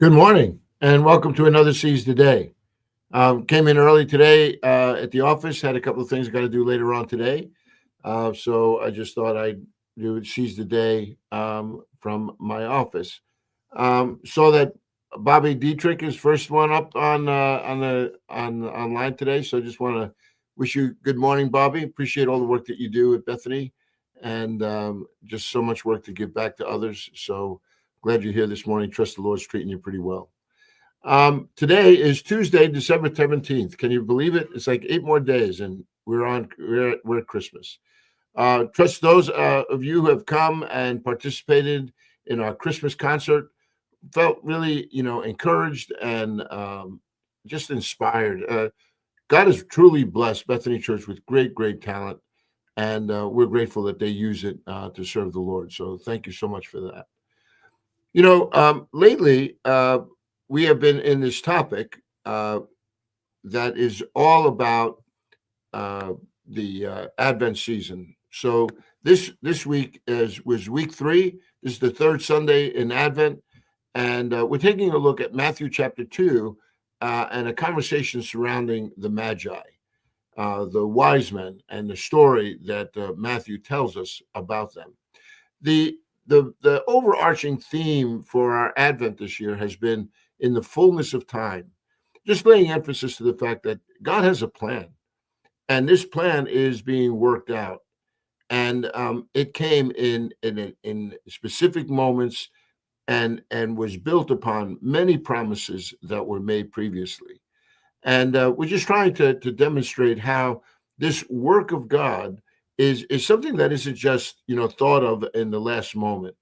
Good morning and welcome to another Seize the Day. Came in early today at the office, had a couple of things I got to do later on today. So I just thought I'd do Seize the Day from my office. Saw that Bobby Dietrich is first one up on online today. So I just want to wish you good morning, Bobby. Appreciate all the work that you do at Bethany and just so much work to give back to others. So glad you're here this morning. Trust the Lord's treating you pretty well. Today is Tuesday, December 17th. Can you believe it? It's like 8 more days, and we're at Christmas. Trust those of you who have come and participated in our Christmas concert felt really, encouraged and just inspired. God has truly blessed Bethany Church with great talent, and we're grateful that they use it to serve the Lord. So thank you so much for that. Lately, we have been in this topic that is all about uh, the Advent season. So this week was week 3. This is the third Sunday in Advent, and we're taking a look at Matthew chapter 2 and a conversation surrounding the Magi, the wise men, and the story that Matthew tells us about them. The overarching theme for our Advent this year has been in the fullness of time, just laying emphasis to the fact that God has a plan, and this plan is being worked out, and it came in specific moments and was built upon many promises that were made previously, and we're just trying to demonstrate how this work of God is something that isn't just thought of in the last moment,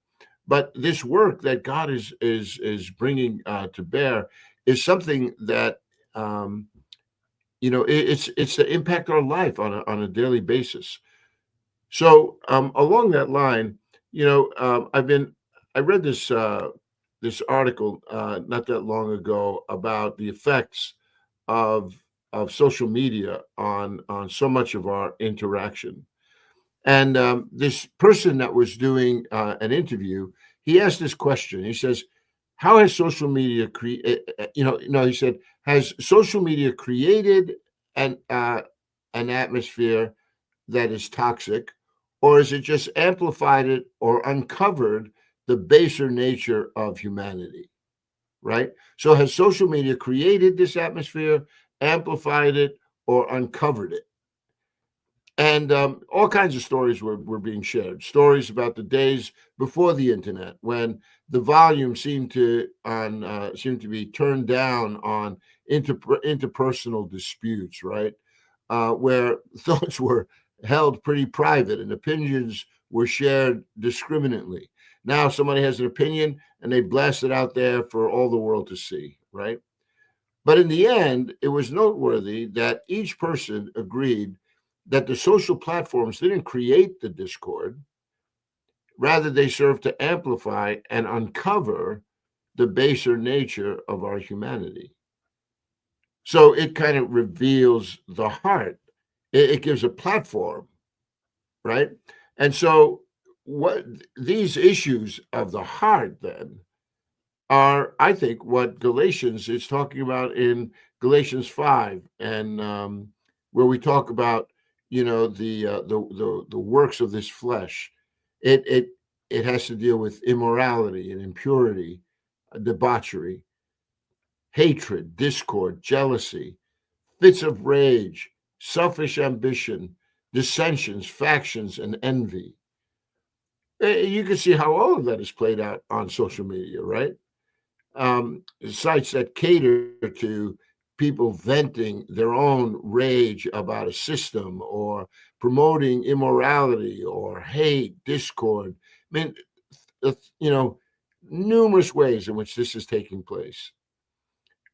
but this work that God is bringing to bear is something that um, it's to impact our life on a daily basis. So along that line, I read this article not that long ago about the effects of of social media on so much of our interaction. And this person that was doing an interview, he asked this question. He says, "How has social media no, he said, has social media created an atmosphere that is toxic, or has it just amplified it or uncovered the baser nature of humanity?" Right? So, has social media created this atmosphere, amplified it, or uncovered it? And all kinds of stories were being shared. Stories about the days before the internet, when the volume seemed to be turned down on interpersonal disputes, right? Where thoughts were held pretty private and opinions were shared discriminately. Now somebody has an opinion and they blast it out there for all the world to see, right? But in the end, it was noteworthy that each person agreed that the social platforms didn't create the discord, rather, they served to amplify and uncover the baser nature of our humanity. So it kind of reveals the heart, it gives a platform, right? And so, what these issues of the heart then are, I think, what Galatians is talking about in Galatians 5, and where we talk about, the works of this flesh. It it it has to deal with immorality and impurity, debauchery, hatred, discord, jealousy, fits of rage, selfish ambition, dissensions, factions, and envy. You can see how all of that is played out on social media, right? Sites that cater to people venting their own rage about a system or promoting immorality or hate, discord. I mean, uh, you know, numerous ways in which this is taking place.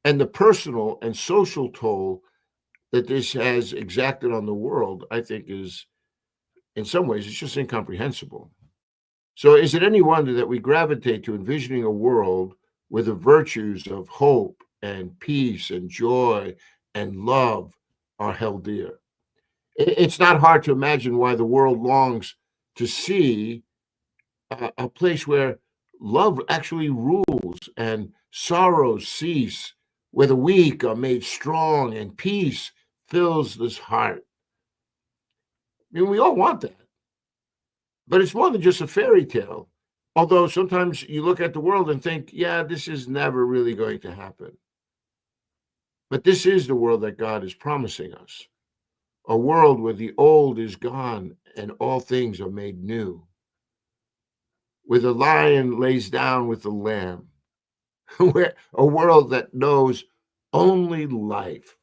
And the personal and social toll that this has exacted on the world, I think, is in some ways, it's just incomprehensible. So, is it any wonder that we gravitate to envisioning a world where the virtues of hope and peace and joy and love are held dear? It's not hard to imagine why the world longs to see a place where love actually rules, and sorrows cease, where the weak are made strong, and peace fills this heart. I mean, we all want that, but it's more than just a fairy tale. Although sometimes you look at the world and think, yeah, this is never really going to happen. But this is the world that God is promising us, a world where the old is gone and all things are made new, where the lion lays down with the lamb, where a world that knows only life.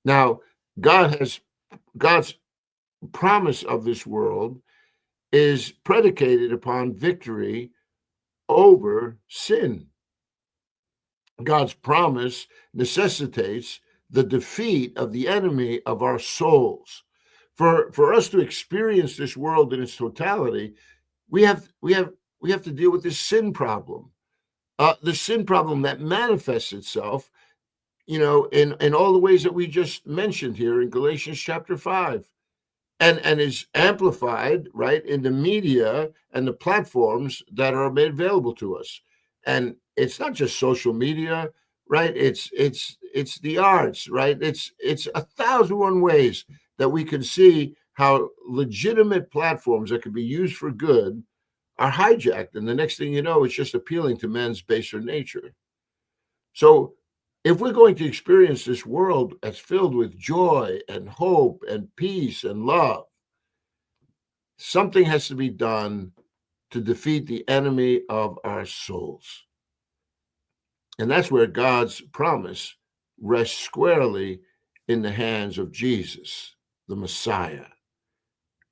Now, God's promise of this world is predicated upon victory over sin. God's promise necessitates the defeat of the enemy of our souls. For us to experience this world in its totality, we have to deal with this sin problem. The sin problem that manifests itself, in all the ways that we just mentioned here in Galatians chapter 5. And is amplified, right, in the media and the platforms that are made available to us. And it's not just social media, right? It's the arts, right? It's 1,001 ways that we can see how legitimate platforms that could be used for good are hijacked. And the next thing you know, it's just appealing to man's baser nature. So if we're going to experience this world that's filled with joy and hope and peace and love, something has to be done to defeat the enemy of our souls. And that's where God's promise rests squarely in the hands of Jesus, the Messiah,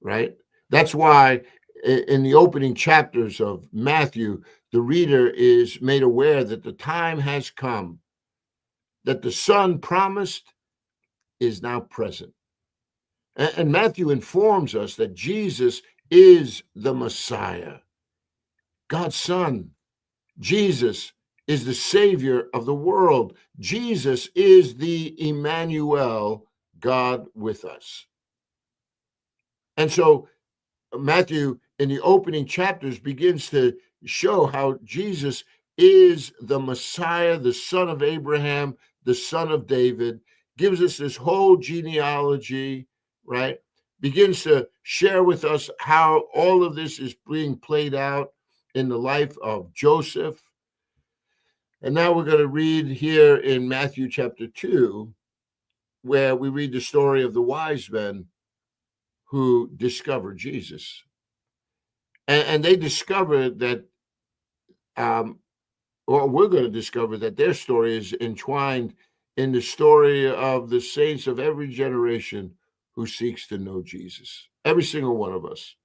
right? That's why in the opening chapters of Matthew, the reader is made aware that the time has come, that the Son promised is now present. And Matthew informs us that Jesus is the Messiah, God's Son. Jesus is the Savior of the world. Jesus is the Emmanuel, God with us. And so Matthew, in the opening chapters, begins to show how Jesus is the Messiah, the son of Abraham, the son of David, gives us this whole genealogy, right? Begins to share with us how all of this is being played out in the life of Joseph. And now we're going to read here in Matthew chapter 2, where we read the story of the wise men who discovered Jesus. And they discovered that, or we're going to discover that their story is entwined in the story of the saints of every generation who seeks to know Jesus, every single one of us.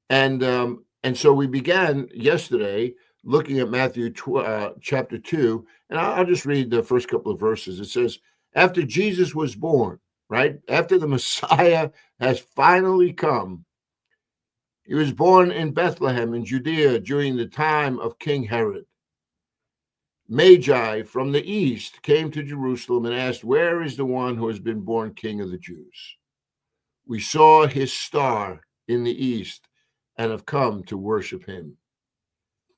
And so we began yesterday looking at Matthew chapter 2, and I'll just read the first couple of verses. It says, after Jesus was born, right, after the Messiah has finally come, he was born in Bethlehem in Judea during the time of King Herod. Magi from the east came to Jerusalem and asked, where is the one who has been born King of the Jews? We saw his star in the east and have come to worship him.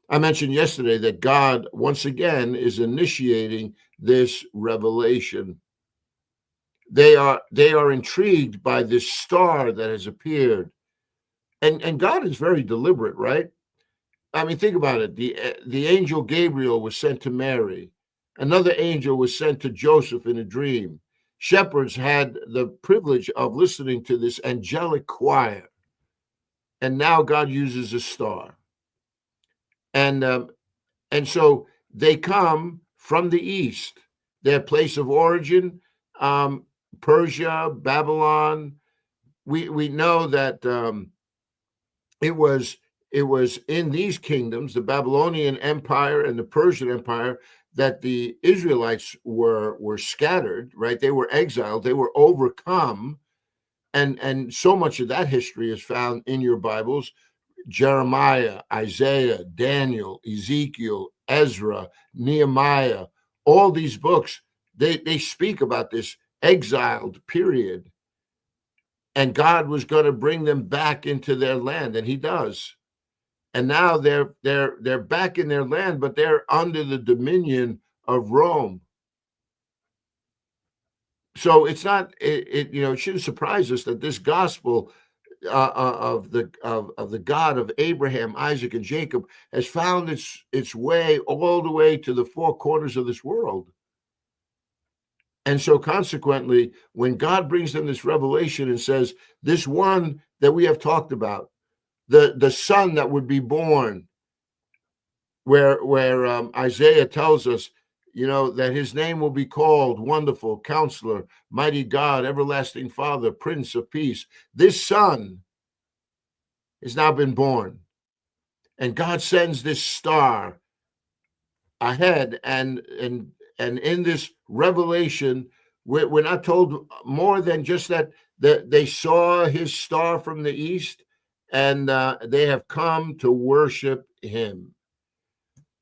I mentioned yesterday that God, once again, is initiating this revelation. They are intrigued by this star that has appeared. And God is very deliberate, right? I mean, think about it. The angel Gabriel was sent to Mary. Another angel was sent to Joseph in a dream. Shepherds had the privilege of listening to this angelic choir. And now God uses a star. And so they come from the east, their place of origin, Persia, Babylon. We know that it was in these kingdoms, the Babylonian Empire and the Persian Empire, that the Israelites were scattered, right? They were exiled, they were overcome. And so much of that history is found in your Bibles. Jeremiah, Isaiah, Daniel, Ezekiel, Ezra, Nehemiah, all these books, they speak about this exiled period. And God was going to bring them back into their land, and he does. and now they're back in their land, but they're under the dominion of Rome. So it's not it shouldn't surprise us that this gospel of the God of Abraham, Isaac, and Jacob has found its way all the way to the four corners of this world. And so consequently, when God brings them this revelation and says, this one that we have talked about, the son that would be born, where Isaiah tells us, that his name will be called Wonderful Counselor, Mighty God, Everlasting Father, Prince of Peace. This son has now been born. And God sends this star ahead, and in this revelation, we're not told more than just that they saw his star from the east, and they have come to worship him.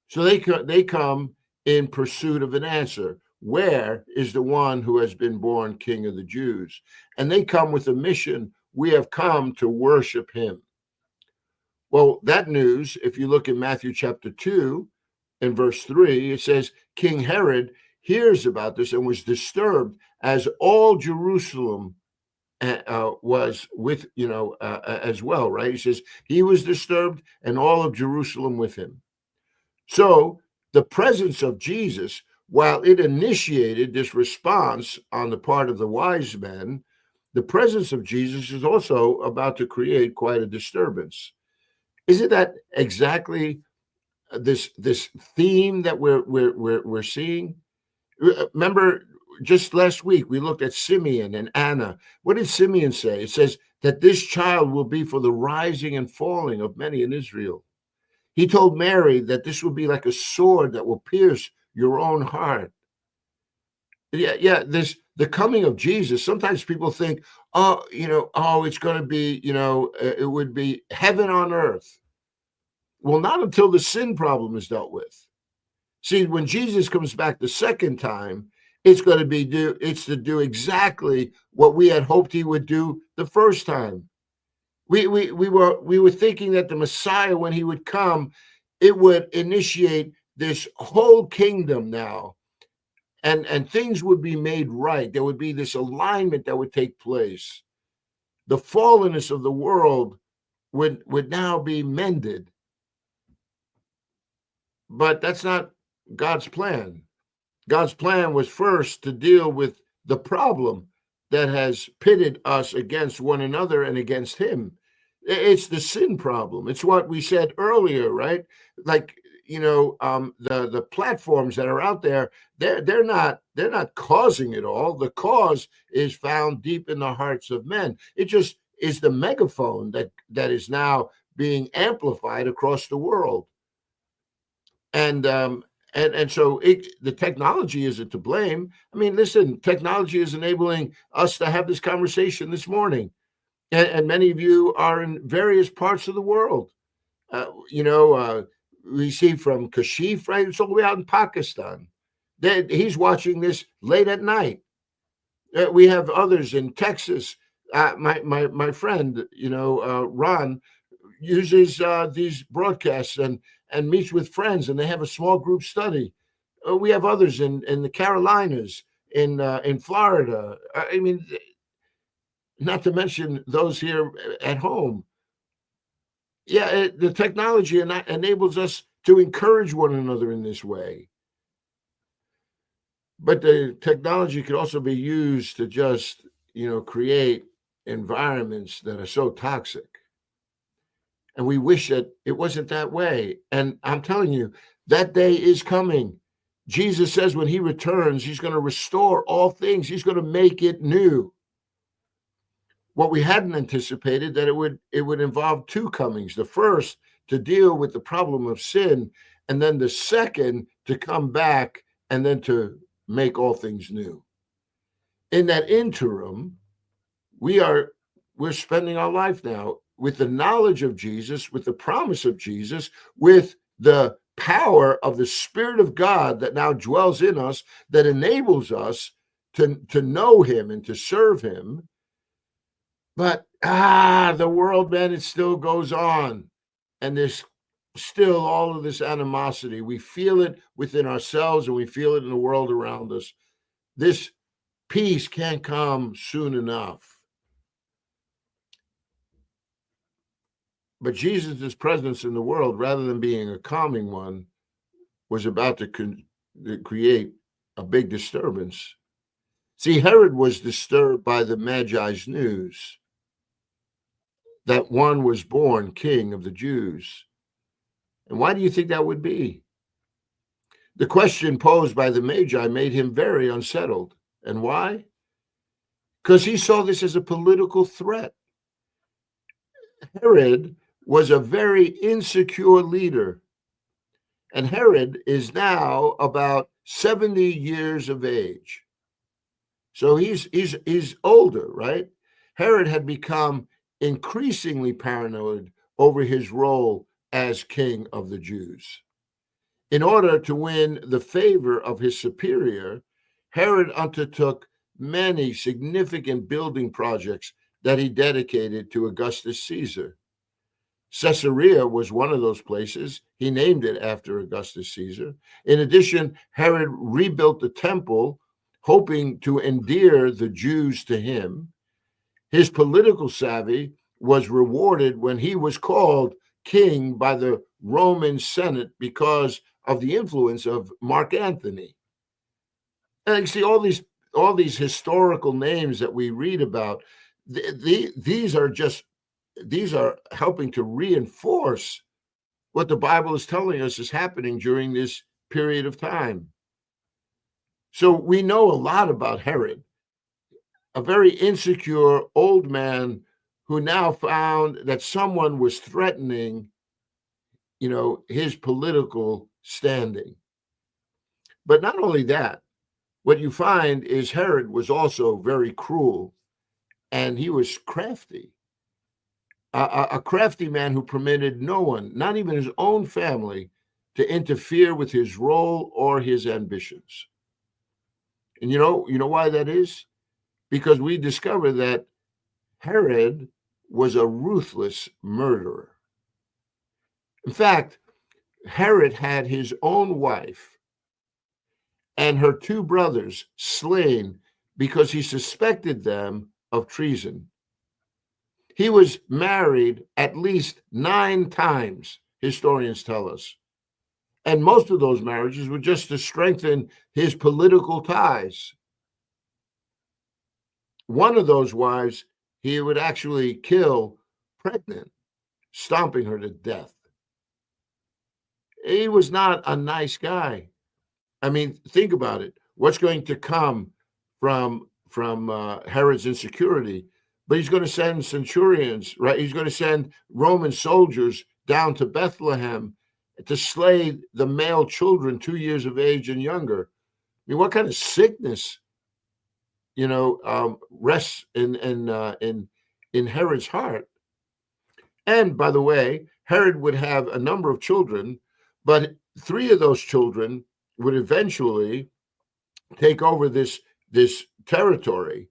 So they come in pursuit of an answer. Where is the one who has been born King of the Jews? And they come with a mission. We have come to worship him. Well, that news, if you look in Matthew chapter 2 and verse 3, it says, King Herod hears about this and was disturbed, as all Jerusalem was with, as well, right? He says he was disturbed and all of Jerusalem with him. So the presence of Jesus, while it initiated this response on the part of the wise men, the presence of Jesus is also about to create quite a disturbance. Isn't that exactly this theme that we're seeing? Remember, just last week we looked at Simeon and Anna. What did Simeon say? It says that this child will be for the rising and falling of many in Israel. He told Mary that this will be like a sword that will pierce your own heart. Yeah. The coming of Jesus. Sometimes people think, it's going to be, it would be heaven on earth. Well, not until the sin problem is dealt with. See, when Jesus comes back the second time, it's going to be to do exactly what we had hoped he would do the first time. We were thinking that the Messiah, when he would come, it would initiate this whole kingdom now, and things would be made right. There would be this alignment that would take place. The fallenness of the world would now be mended. But that's not God's plan. God's plan was first to deal with the problem that has pitted us against one another and against him. It's the sin problem. It's what we said earlier, right? Like, the platforms that are out there, they're not causing it all. The cause is found deep in the hearts of men. It just is the megaphone that is now being amplified across the world. And so the technology isn't to blame. I mean, listen, technology is enabling us to have this conversation this morning. And many of you are in various parts of the world. We see from Kashif, right? It's all the way out in Pakistan. He's watching this late at night. We have others in Texas. My friend, Ron, uses these broadcasts and meets with friends, and they have a small group study. We have others in the Carolinas, in Florida. I mean, not to mention those here at home. Yeah, the technology enables us to encourage one another in this way. But the technology could also be used to just, create environments that are so toxic. And we wish that it wasn't that way. And I'm telling you, that day is coming. Jesus says when he returns, he's going to restore all things. He's going to make it new. What we hadn't anticipated, that it would involve two comings. The first to deal with the problem of sin, and then the second to come back and then to make all things new. In that interim, we're spending our life now with the knowledge of Jesus, with the promise of Jesus, with the power of the Spirit of God that now dwells in us, that enables us to know him and to serve him. But the world, man, it still goes on. And this still all of this animosity. We feel it within ourselves and we feel it in the world around us. This peace can't come soon enough. But Jesus' presence in the world, rather than being a calming one, was about to create a big disturbance. See, Herod was disturbed by the Magi's news that one was born king of the Jews. And why do you think that would be? The question posed by the Magi made him very unsettled. And why? Because he saw this as a political threat. Herod was a very insecure leader. And Herod is now about 70 years of age. So he's older, right? Herod had become increasingly paranoid over his role as king of the Jews. In order to win the favor of his superior, Herod undertook many significant building projects that he dedicated to Augustus Caesar. Caesarea was one of those places. He named it after Augustus Caesar. In addition, Herod rebuilt the temple, hoping to endear the Jews to him. His political savvy was rewarded when he was called king by the Roman Senate because of the influence of Mark Antony. And you see all these historical names that we read about. These are helping to reinforce what the Bible is telling us is happening during this period of time. So we know a lot about Herod, a very insecure old man who now found that someone was threatening, his political standing. But not only that, what you find is Herod was also very cruel, and he was crafty. A crafty man who permitted no one, not even his own family, to interfere with his role or his ambitions. And you know why that is? Because we discover that Herod was a ruthless murderer. In fact, Herod had his own wife and her two brothers slain because he suspected them of treason. He was married at least 9 times, historians tell us. And most of those marriages were just to strengthen his political ties. One of those wives, he would actually kill pregnant, stomping her to death. He was not a nice guy. I mean, think about it. What's going to come from Herod's insecurity? But he's going to send centurions, right? He's going to send Roman soldiers down to Bethlehem to slay the male children 2 years of age and younger. I mean, what kind of sickness, rests in Herod's heart? And by the way, Herod would have a number of children, but 3 of those children would eventually take over this territory.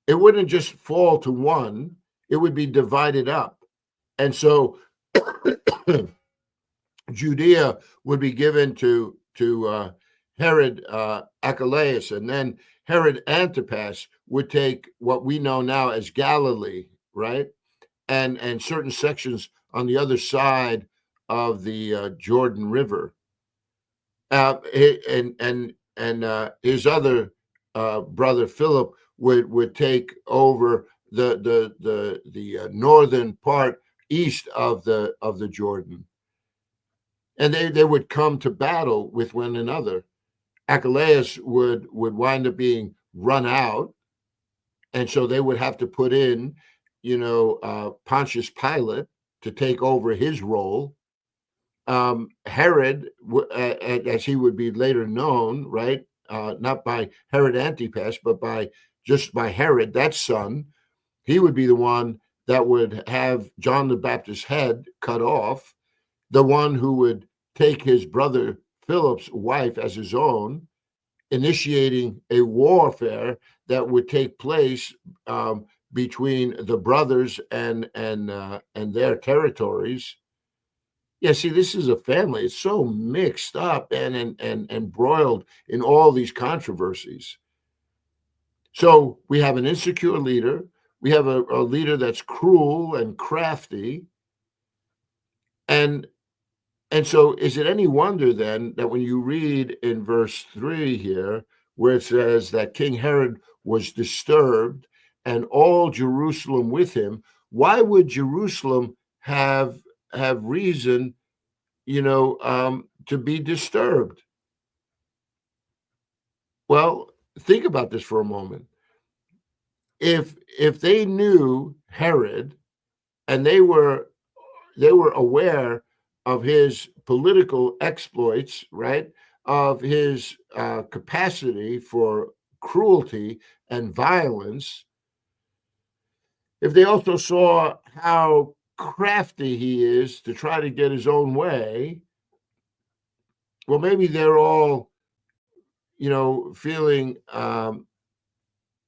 It wouldn't just fall to one, it would be divided up. And so Judea would be given to Herod Archelaus, and then Herod Antipas would take what we know now as Galilee, right? And certain sections on the other side of the Jordan River. And his other brother Philip would take over the northern part east of the Jordan, and they would come to battle with one another. Archelaus would wind up being run out, and so they would have to put in, Pontius Pilate to take over his role. Herod, as he would be later known, right? Not by Herod Antipas, but by Herod, that son, he would be the one that would have John the Baptist's head cut off, the one who would take his brother Philip's wife as his own, initiating a warfare that would take place between the brothers and their territories. Yeah, see, this is a family. It's so mixed up and embroiled in all these controversies. So we have an insecure leader. We have a leader that's cruel and crafty. And and so is it any wonder then that when you read in verse 3 here, where it says that King Herod was disturbed and all Jerusalem with him, why would Jerusalem have reason, to be disturbed? Well, think about this for a moment. If they knew Herod and they were aware of his political exploits, right? Of his capacity for cruelty and violence. If they also saw how crafty he is to try to get his own way, well, maybe they're all, feeling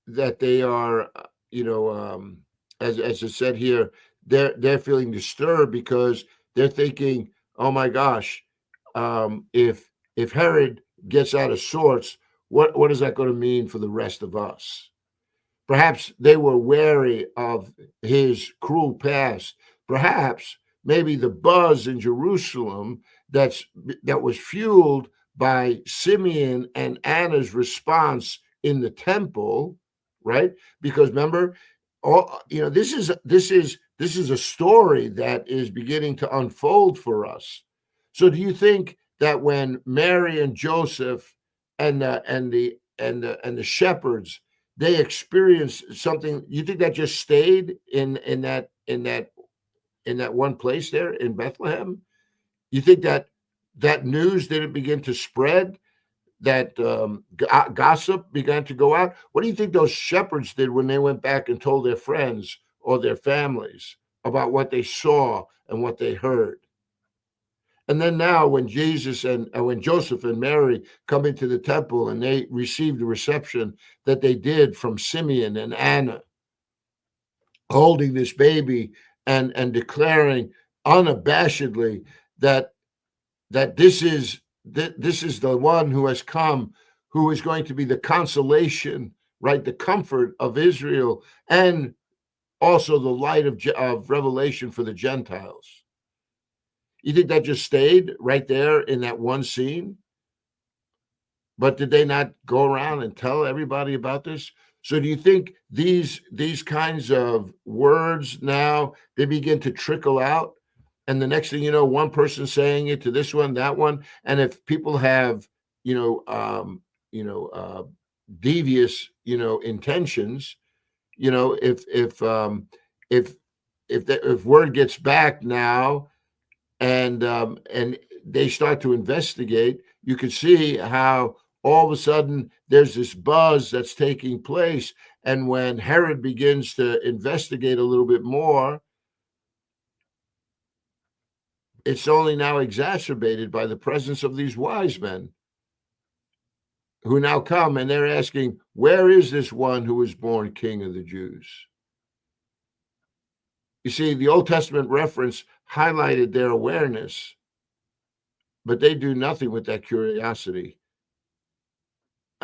that they are, as it said here, they're feeling disturbed because they're thinking, oh my gosh, if Herod gets out of sorts, what is that going to mean for the rest of us? Perhaps they were wary of his cruel past. Perhaps maybe the buzz in Jerusalem that was fueled by Simeon and Anna's response in the temple, right? Because remember, this is a story that is beginning to unfold for us. So, do you think that when Mary and Joseph and the shepherds they experienced something, you think that just stayed in that one place there in Bethlehem? You think that news didn't begin to spread, that gossip began to go out? What do you think those shepherds did when they went back and told their friends or their families about what they saw and what they heard? And then now, when Jesus and when Joseph and Mary come into the temple and they receive the reception that they did from Simeon and Anna, holding this baby and declaring unabashedly that this is the one who has come, who is going to be the consolation, right, the comfort of Israel, and also the light of revelation for the Gentiles. You think that just stayed right there in that one scene? But did they not go around and tell everybody about this? So do you think these kinds of words now they begin to trickle out, and the next thing you know, one person saying it to this one, that one, and if people have you know you know devious intentions, if if word gets back now and they start to investigate, you can see how all of a sudden there's this buzz that's taking place. And when Herod begins to investigate a little bit more, it's only now exacerbated by the presence of these wise men who now come and they're asking, where is this one who was born King of the Jews? You see, the Old Testament reference highlighted their awareness, but they do nothing with that curiosity.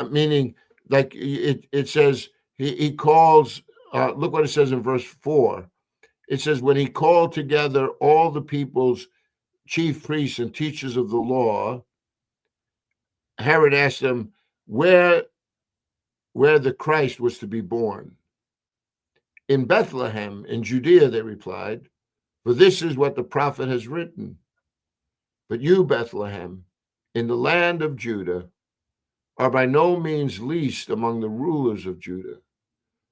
Meaning, like it says, he calls, look what it says in verse 4. It says, when he called together all the people's chief priests and teachers of the law, Herod asked them where the Christ was to be born. In Bethlehem, in Judea, they replied, for this is what the prophet has written. But you, Bethlehem, in the land of Judah, are by no means least among the rulers of Judah.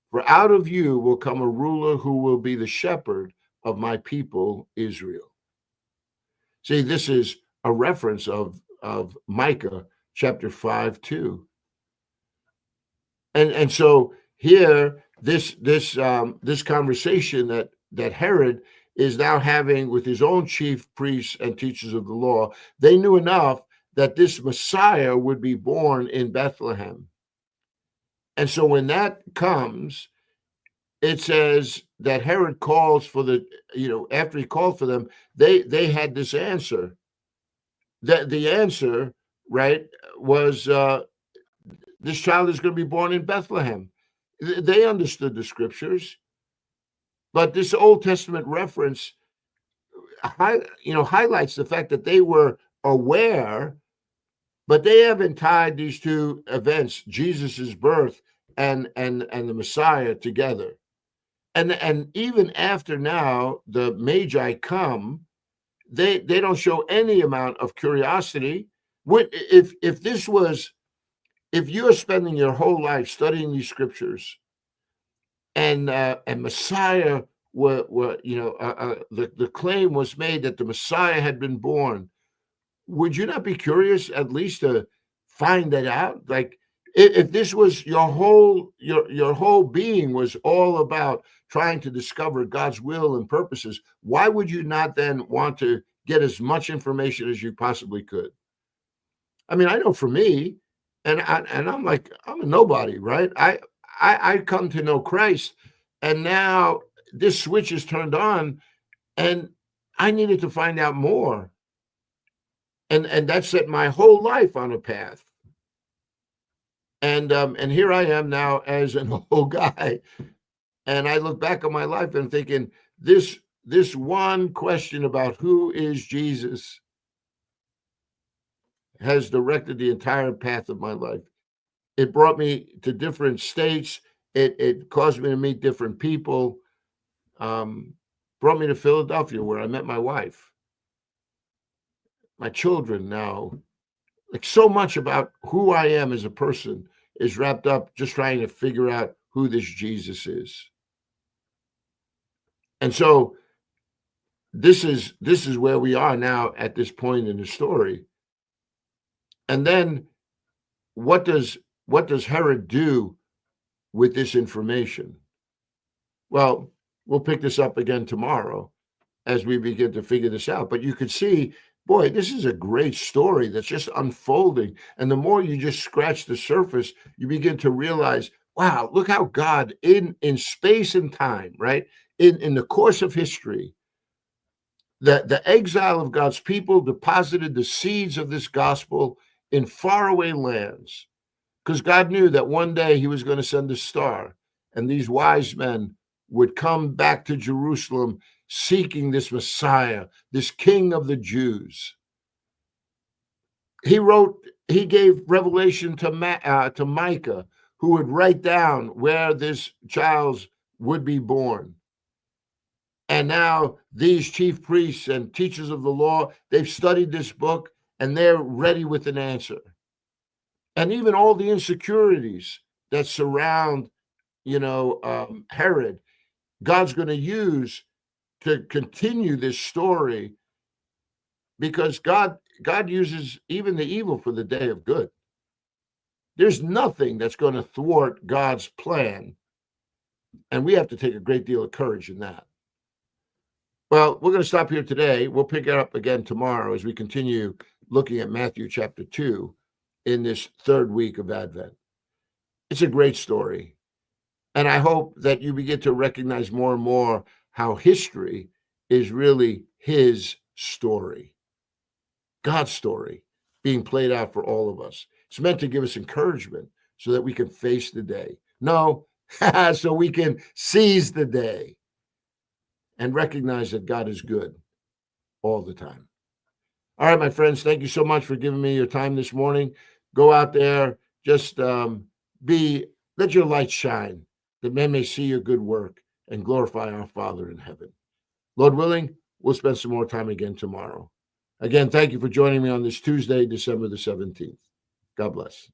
For out of you will come a ruler who will be the shepherd of my people Israel. See, this is a reference of Micah chapter 5:2. And so here, this conversation that Herod is now having with his own chief priests and teachers of the law, they knew enough that this Messiah would be born in Bethlehem. And so when that comes, it says that Herod calls for after he called for them, they had this answer. That the answer, right, was this child is going to be born in Bethlehem. They understood the scriptures, but this Old Testament reference highlights the fact that they were aware, but they haven't tied these two events, Jesus's birth and the Messiah, together. And even after now the Magi come, they don't show any amount of curiosity. If you're spending your whole life studying these scriptures, and Messiah the claim was made that the Messiah had been born, would you not be curious at least to find that out? Like, if this was your whole being was all about trying to discover God's will and purposes, why would you not then want to get as much information as you possibly could? I mean, I know for me, and I'm like, I'm a nobody, right? I come to know Christ, and now this switch is turned on, and I needed to find out more. And that set my whole life on a path. And here I am now as an old guy, and I look back on my life and thinking, this one question about who is Jesus has directed the entire path of my life. It brought me to different states. It caused me to meet different people. Brought me to Philadelphia, where I met my wife, my children now. Like, so much about who I am as a person is wrapped up just trying to figure out who this Jesus is. And so this is where we are now at this point in the story. And then what does Herod do with this information? Well, we'll pick this up again tomorrow as we begin to figure this out. But you could see, boy, this is a great story that's just unfolding. And the more you just scratch the surface, you begin to realize, wow, look how God in space and time, right? In the course of history, the exile of God's people deposited the seeds of this gospel in faraway lands, because God knew that one day he was going to send a star, and these wise men would come back to Jerusalem seeking this Messiah, this King of the Jews. He gave revelation to Micah, who would write down where this child would be born. And now these chief priests and teachers of the law, they've studied this book, and they're ready with an answer. And even all the insecurities that surround, Herod, God's going to use to continue this story, because God uses even the evil for the day of good. There's nothing that's going to thwart God's plan, and we have to take a great deal of courage in that. Well, we're going to stop here today. We'll pick it up again tomorrow as we continue looking at Matthew chapter 2 in this third week of Advent. It's a great story, and I hope that you begin to recognize more and more how history is really his story, God's story, being played out for all of us. It's meant to give us encouragement so that we can face the day. No, so we can seize the day and recognize that God is good all the time. All right, my friends, thank you so much for giving me your time this morning. Go out there, just let your light shine, that men may see your good work and glorify our Father in heaven. Lord willing, we'll spend some more time again tomorrow. Again, thank you for joining me on this Tuesday, December the 17th. God bless.